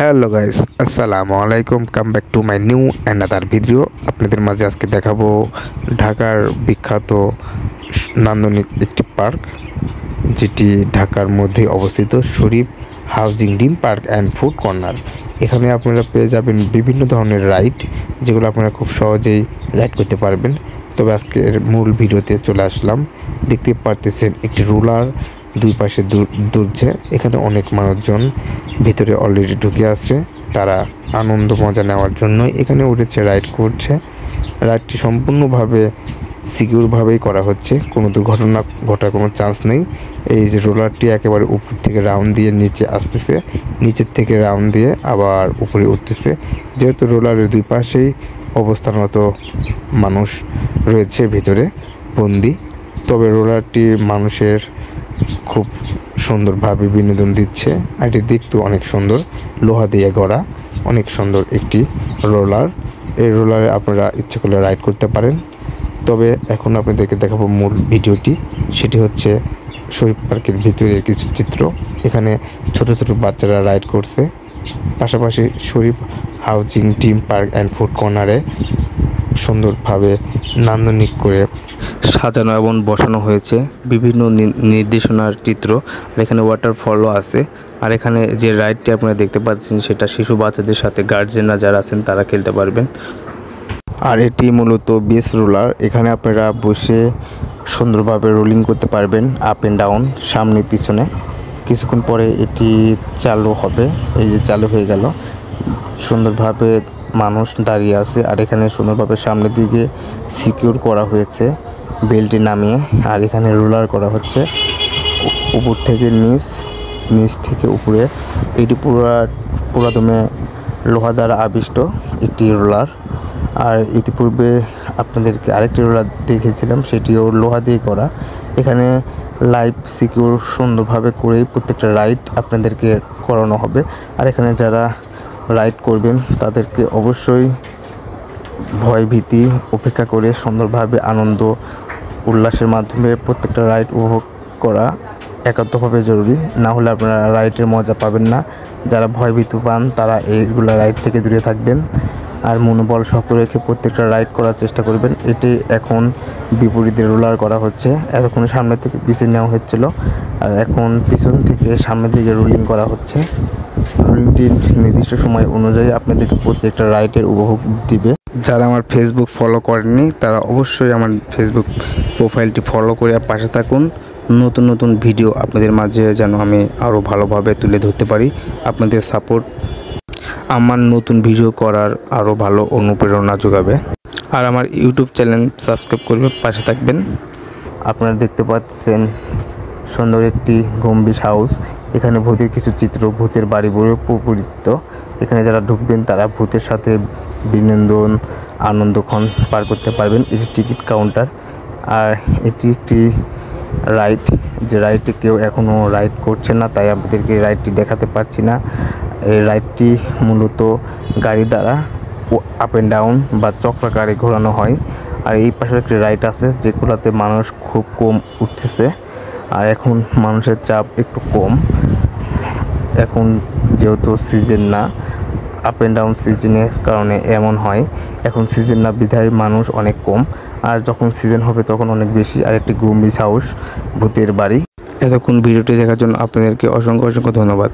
Hello guys, আসসালামু আলাইকুম। Come back to my new another video. আপনাদের মাঝে আজকে দেখাবো ঢাকার বিখ্যাত নান্দনিক একটি পার্ক, যেটি ঢাকার মধ্যে অবস্থিত Sharif housing dream park and food corner. এখানে আপনারা পেয়ে যাবেন বিভিন্ন ধরনের রাইড, যেগুলো আপনারা খুব সহজেই রাইড করতে পারবেন। তবে আজকের মূল ভিডিওতে চলে আসলাম। দেখতে পারতেছেন একটি রোলার দুই পাশে দুলছে। এখানে অনেক মানুষজন ভিতরে অলরেডি ঢুকে আছে, তারা আনন্দ মজা নেওয়ার জন্য এখানে উঠেছে, রাইড করছে। রাইডটি সম্পূর্ণভাবে সিকিউরভাবেই করা হচ্ছে, কোনো দুর্ঘটনা ঘটার কোনো চান্স নেই। এই যে রোলারটি একেবারে উপর থেকে রাউন্ড দিয়ে নিচে আসতেছে, নিচের থেকে রাউন্ড দিয়ে আবার উপরে উঠতেছে। যেহেতু রোলারের দুই পাশেই অবস্থানরত মানুষ রয়েছে ভিতরে বন্দি, তবে রোলারটি মানুষের খুব সুন্দরভাবে বিনোদন দিচ্ছে। আর এটি দেখতেও অনেক সুন্দর, লোহা দিয়ে গড়া, অনেক সুন্দর একটি রোলার। এই রোলারে আপনারা ইচ্ছে করলে রাইড করতে পারেন। তবে এখন আপনাদেরকে দেখাবো মূল ভিডিওটি, সেটি হচ্ছে শরীফ পার্কের ভিতরের কিছু চিত্র। এখানে ছোট ছোট বাচ্চারা রাইড করছে। পাশাপাশি Sharif housing dream park and food কর্নারে সুন্দরভাবে নান্দনিক করে সাজানো এবং বসানো হয়েছে বিভিন্ন নির্দেশনার চিত্র। আর এখানে ওয়াটারফলও আছে। আর এখানে যে রাইডটি আপনারা দেখতে পাচ্ছেন, সেটা শিশু বাচ্চাদের সাথে গার্জেনরা যারা আছেন তারা খেলতে পারবেন। আর এটি মূলত বেস রোলার। এখানে আপনারা বসে সুন্দরভাবে রোলিং করতে পারবেন, আপ অ্যান্ড ডাউন, সামনে পিছনে। কিছুক্ষণ পরে এটি চালু হবে। এই যে চালু হয়ে গেল, সুন্দরভাবে মানুষ দাঁড়িয়ে আছে। আর এখানে সুন্দরভাবে সামনের দিকে সিকিউর করা হয়েছে বেল্টে নামিয়ে। আর এখানে রোলার করা হচ্ছে উপর থেকে নিচ, নিচ থেকে উপরে। এটি পুরাদমে লোহা দ্বারা আবিষ্ট একটি রোলার। আর ইতিপূর্বে আপনাদেরকে আরেকটি রোলার দেখেছিলাম, সেটিও লোহা দিয়ে করা। এখানে লাইভ সিকিউর সুন্দরভাবে করেই প্রত্যেকটা রাইড আপনাদেরকে করানো হবে। আর এখানে যারা রাইড করবেন তাদেরকে অবশ্যই ভয় ভীতি উপেক্ষা করে সুন্দরভাবে আনন্দ উল্লাসের মাধ্যমে প্রত্যেকটা রাইড উপভোগ করা একান্তভাবে জরুরি। না হলে আপনারা রাইডের মজা পাবেন না। যারা ভয়ভীত পান তারা এইগুলো রাইড থেকে দূরে থাকবেন। আর মনোবল শক্ত রেখে প্রত্যেকটা রাইড করার চেষ্টা করবেন। এটি এখন বিপরীতে রোলার করা হচ্ছে। এতক্ষণ সামনে থেকে পিছনে নেওয়া হচ্ছিল, আর এখন পিছন থেকে সামনের দিকে রোলিং করা হচ্ছে। রোলিংটির নির্দিষ্ট সময় অনুযায়ী আপনাদেরকে প্রত্যেকটা রাইডের উপভোগ দিবে। যারা আমার ফেসবুক ফলো করেননি তারা অবশ্যই আমার ফেসবুক প্রোফাইলটি ফলো করে পাশে থাকুন। নতুন নতুন ভিডিও আপনাদের মাঝে যেন আমি আরও ভালোভাবে তুলে ধরতে পারি। আপনাদের সাপোর্ট আমার নতুন ভিডিও করার আরও ভালো অনুপ্রেরণা যোগাবে। আর আমার ইউটিউব চ্যানেল সাবস্ক্রাইব করবে, পাশে থাকবেন। আপনারা দেখতে পাচ্ছেন সুন্দর একটি গম্ভীর হাউস। এখানে ভূতের কিছু চিত্র, ভূতের বাড়ি বলে পরিচিত। এখানে যারা ঢুকবেন তারা ভূতের সাথে বিনোদন আনন্দক্ষণ পার করতে পারবেন। এটি টিকিট কাউন্টার। আর এটি একটি রাইড, যে রাইডে কেউ এখনও রাইড করছে না, তাই আপনাদেরকে রাইডটি দেখাতে পারছি না। এই রাইডটি মূলত গাড়ি দ্বারা আপ অ্যান্ড ডাউন বা চক্রাকারে ঘোরানো হয়। আর এই পাশে একটি রাইড আছে যেগুলোতে মানুষ খুব কম উঠতেছে। আর এখন মানুষের চাপ একটু কম, এখন যেহেতু সিজন না, আপ অ্যান্ড ডাউন সিজনের কারণে এমন হয়। এখন সিজন না বিধায় মানুষ অনেক কম, আর যখন সিজন হবে তখন অনেক বেশি। আর একটি গম্ভীর হাউস, ভূতের বাড়ি। এতক্ষণ ভিডিওটি দেখার জন্য আপনাদেরকে অসংখ্য অসংখ্য ধন্যবাদ।